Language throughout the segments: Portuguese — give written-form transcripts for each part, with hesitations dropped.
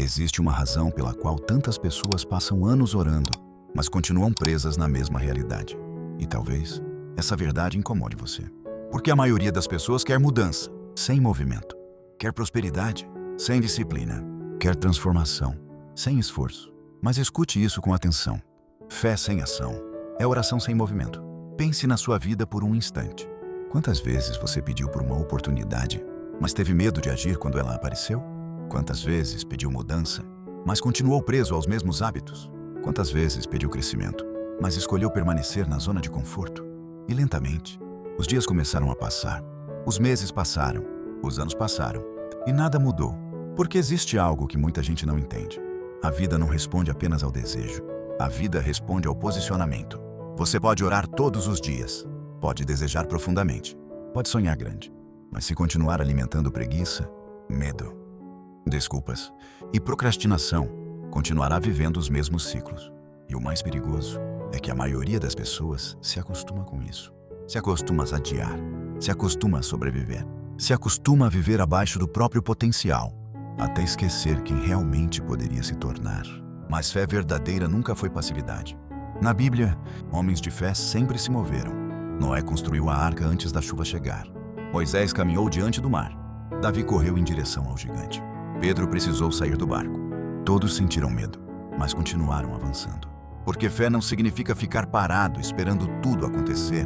Existe uma razão pela qual tantas pessoas passam anos orando, mas continuam presas na mesma realidade. E talvez essa verdade incomode você. Porque a maioria das pessoas quer mudança, sem movimento. Quer prosperidade, sem disciplina. Quer transformação, sem esforço. Mas escute isso com atenção. Fé sem ação é oração sem movimento. Pense na sua vida por um instante. Quantas vezes você pediu por uma oportunidade, mas teve medo de agir quando ela apareceu? Quantas vezes pediu mudança, mas continuou preso aos mesmos hábitos? Quantas vezes pediu crescimento, mas escolheu permanecer na zona de conforto? E lentamente, os dias começaram a passar, os meses passaram, os anos passaram, e nada mudou. Porque existe algo que muita gente não entende. A vida não responde apenas ao desejo. A vida responde ao posicionamento. Você pode orar todos os dias, pode desejar profundamente, pode sonhar grande, mas se continuar alimentando preguiça, medo, desculpas e procrastinação, continuará vivendo os mesmos ciclos. E o mais perigoso é que a maioria das pessoas se acostuma com isso. Se acostuma a adiar, se acostuma a sobreviver, se acostuma a viver abaixo do próprio potencial, até esquecer quem realmente poderia se tornar. Mas fé verdadeira nunca foi passividade. Na Bíblia, homens de fé sempre se moveram. Noé construiu a arca antes da chuva chegar. Moisés caminhou diante do mar. Davi correu em direção ao gigante. Pedro precisou sair do barco. Todos sentiram medo, mas continuaram avançando. Porque fé não significa ficar parado esperando tudo acontecer.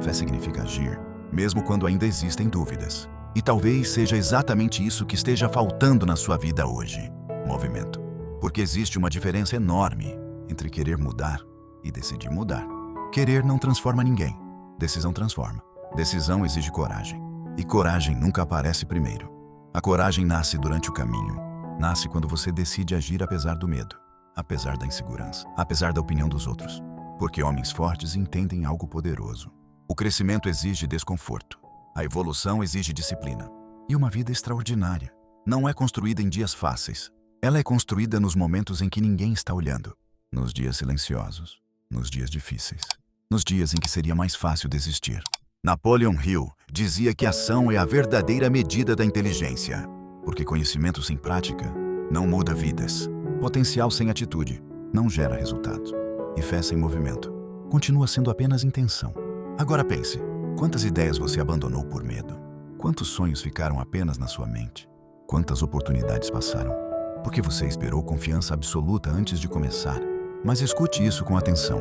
Fé significa agir, mesmo quando ainda existem dúvidas. E talvez seja exatamente isso que esteja faltando na sua vida hoje: movimento. Porque existe uma diferença enorme entre querer mudar e decidir mudar. Querer não transforma ninguém. Decisão transforma. Decisão exige coragem. E coragem nunca aparece primeiro. A coragem nasce durante o caminho. Nasce quando você decide agir apesar do medo, apesar da insegurança, apesar da opinião dos outros. Porque homens fortes entendem algo poderoso. O crescimento exige desconforto. A evolução exige disciplina. E uma vida extraordinária não é construída em dias fáceis. Ela é construída nos momentos em que ninguém está olhando. Nos dias silenciosos. Nos dias difíceis. Nos dias em que seria mais fácil desistir. Napoleon Hill dizia que ação é a verdadeira medida da inteligência. Porque conhecimento sem prática não muda vidas. Potencial sem atitude não gera resultados. E fé sem movimento continua sendo apenas intenção. Agora pense, quantas ideias você abandonou por medo? Quantos sonhos ficaram apenas na sua mente? Quantas oportunidades passaram? Porque você esperou confiança absoluta antes de começar. Mas escute isso com atenção.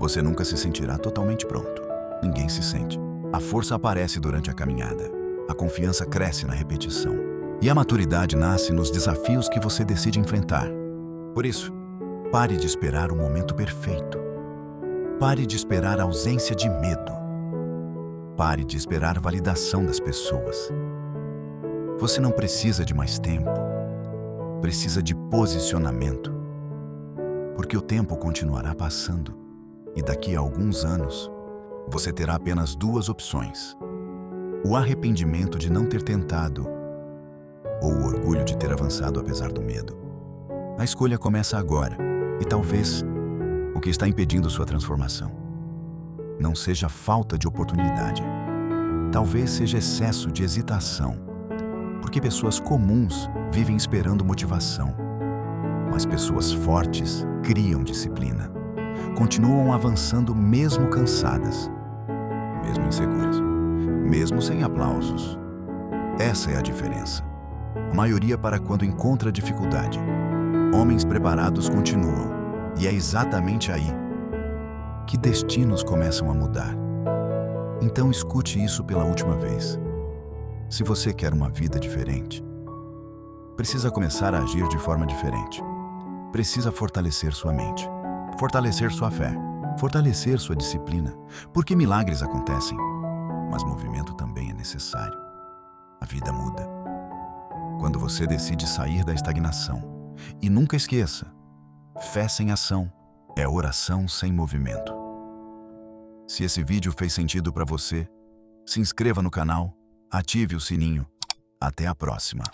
Você nunca se sentirá totalmente pronto. Ninguém se sente. A força aparece durante a caminhada. A confiança cresce na repetição. E a maturidade nasce nos desafios que você decide enfrentar. Por isso, pare de esperar o momento perfeito. Pare de esperar a ausência de medo. Pare de esperar a validação das pessoas. Você não precisa de mais tempo. Precisa de posicionamento. Porque o tempo continuará passando. E daqui a alguns anos, você terá apenas duas opções: o arrependimento de não ter tentado ou o orgulho de ter avançado apesar do medo. A escolha começa agora, e talvez o que está impedindo sua transformação não seja falta de oportunidade. Talvez seja excesso de hesitação, porque pessoas comuns vivem esperando motivação, mas pessoas fortes criam disciplina. Continuam avançando mesmo cansadas, mesmo inseguras, mesmo sem aplausos. Essa é a diferença. A maioria para quando encontra dificuldade. Homens preparados continuam. E é exatamente aí que destinos começam a mudar. Então escute isso pela última vez. Se você quer uma vida diferente, precisa começar a agir de forma diferente. Precisa fortalecer sua mente. Fortalecer sua fé, fortalecer sua disciplina, porque milagres acontecem, mas movimento também é necessário. A vida muda quando você decide sair da estagnação. E nunca esqueça, fé sem ação é oração sem movimento. Se esse vídeo fez sentido para você, se inscreva no canal, ative o sininho. Até a próxima.